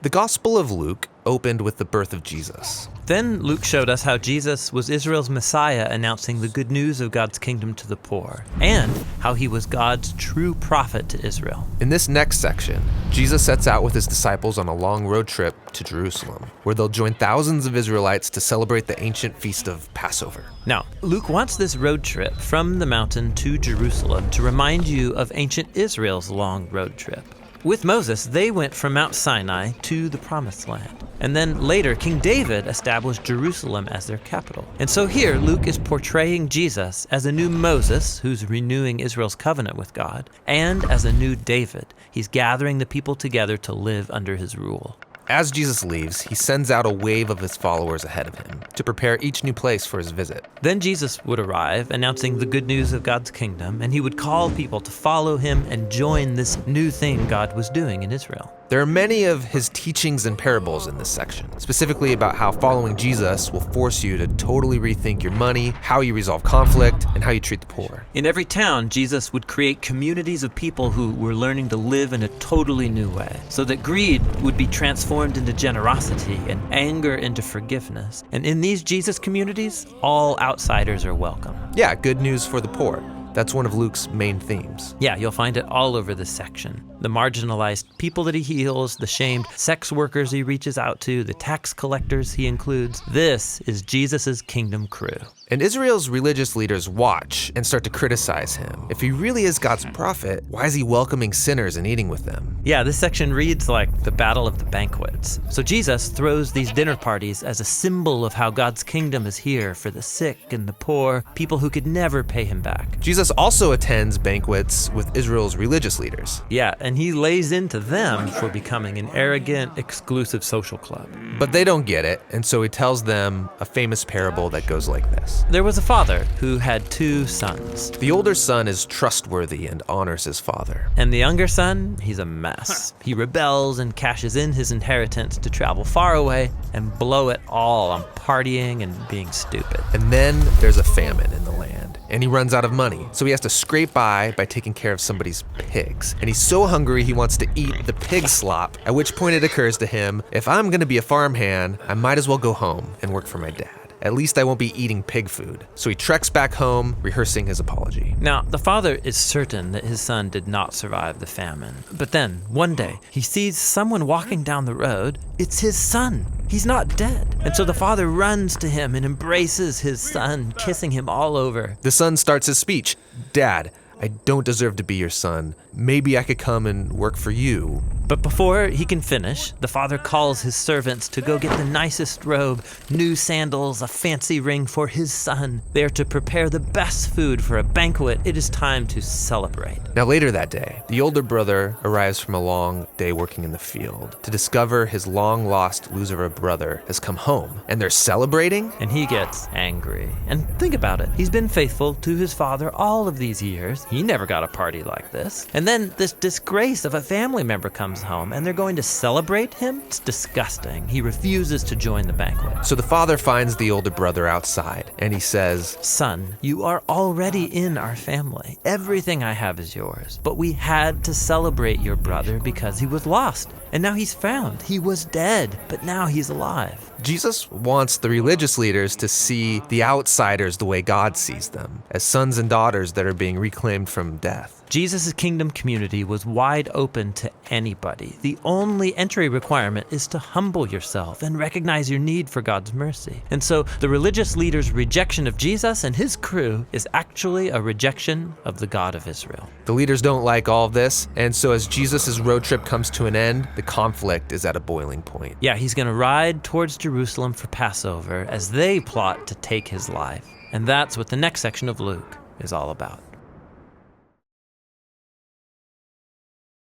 The Gospel of Luke opened with the birth of Jesus. Then Luke showed us how Jesus was Israel's Messiah, announcing the good news of God's kingdom to the poor, and how he was God's true prophet to Israel. In this next section, Jesus sets out with his disciples on a long road trip to Jerusalem, where they'll join thousands of Israelites to celebrate the ancient feast of Passover. Now, Luke wants this road trip from the mountain to Jerusalem to remind you of ancient Israel's long road trip. With Moses, they went from Mount Sinai to the Promised Land. And then later, King David established Jerusalem as their capital. And so here, Luke is portraying Jesus as a new Moses who's renewing Israel's covenant with God, and as a new David. He's gathering the people together to live under his rule. As Jesus leaves, he sends out a wave of his followers ahead of him to prepare each new place for his visit. Then Jesus would arrive, announcing the good news of God's kingdom, and he would call people to follow him and join this new thing God was doing in Israel. There are many of his teachings and parables in this section, specifically about how following Jesus will force you to totally rethink your money, how you resolve conflict, and how you treat the poor. In every town, Jesus would create communities of people who were learning to live in a totally new way, so that greed would be transformed into generosity and anger into forgiveness. And in these Jesus communities, all outsiders are welcome. Yeah, good news for the poor. That's one of Luke's main themes. Yeah, you'll find it all over this section. The marginalized people that he heals, the shamed sex workers he reaches out to, the tax collectors he includes. This is Jesus' kingdom crew. And Israel's religious leaders watch and start to criticize him. If he really is God's prophet, why is he welcoming sinners and eating with them? Yeah, this section reads like the Battle of the Banquets. So Jesus throws these dinner parties as a symbol of how God's kingdom is here for the sick and the poor, people who could never pay him back. Jesus also attends banquets with Israel's religious leaders. Yeah, and he lays into them for becoming an arrogant, exclusive social club. But they don't get it, and so he tells them a famous parable that goes like this. There was a father who had 2 sons. The older son is trustworthy and honors his father. And the younger son, he's a mess. He rebels and cashes in his inheritance to travel far away and blow it all on partying and being stupid. And then there's a famine in the land, and he runs out of money. So he has to scrape by taking care of somebody's pigs. And he's so hungry he wants to eat the pig slop, at which point it occurs to him, if I'm gonna be a farmhand, I might as well go home and work for my dad. At least I won't be eating pig food. So he treks back home, rehearsing his apology. Now, the father is certain that his son did not survive the famine. But then, one day, he sees someone walking down the road. It's his son. He's not dead. And so the father runs to him and embraces his son, kissing him all over. The son starts his speech. Dad, I don't deserve to be your son. Maybe I could come and work for you. But before he can finish, the father calls his servants to go get the nicest robe, new sandals, a fancy ring for his son. They are to prepare the best food for a banquet. It is time to celebrate. Now later that day, the older brother arrives from a long day working in the field to discover his long-lost loser of a brother has come home, and they're celebrating? And he gets angry. And think about it. He's been faithful to his father all of these years. He never got a party like this. And then this disgrace of a family member comes home, and they're going to celebrate him? It's disgusting. He refuses to join the banquet. So the father finds the older brother outside, and he says, Son, you are already in our family. Everything I have is yours. But we had to celebrate your brother because he was lost, and now he's found. He was dead, but now he's alive. Jesus wants the religious leaders to see the outsiders the way God sees them, as sons and daughters that are being reclaimed from death. Jesus' kingdom community was wide open to anybody. The only entry requirement is to humble yourself and recognize your need for God's mercy. And so the religious leaders' rejection of Jesus and his crew is actually a rejection of the God of Israel. The leaders don't like all of this, and so as Jesus' road trip comes to an end, the conflict is at a boiling point. Yeah, he's going to ride towards Jerusalem for Passover as they plot to take his life. And that's what the next section of Luke is all about.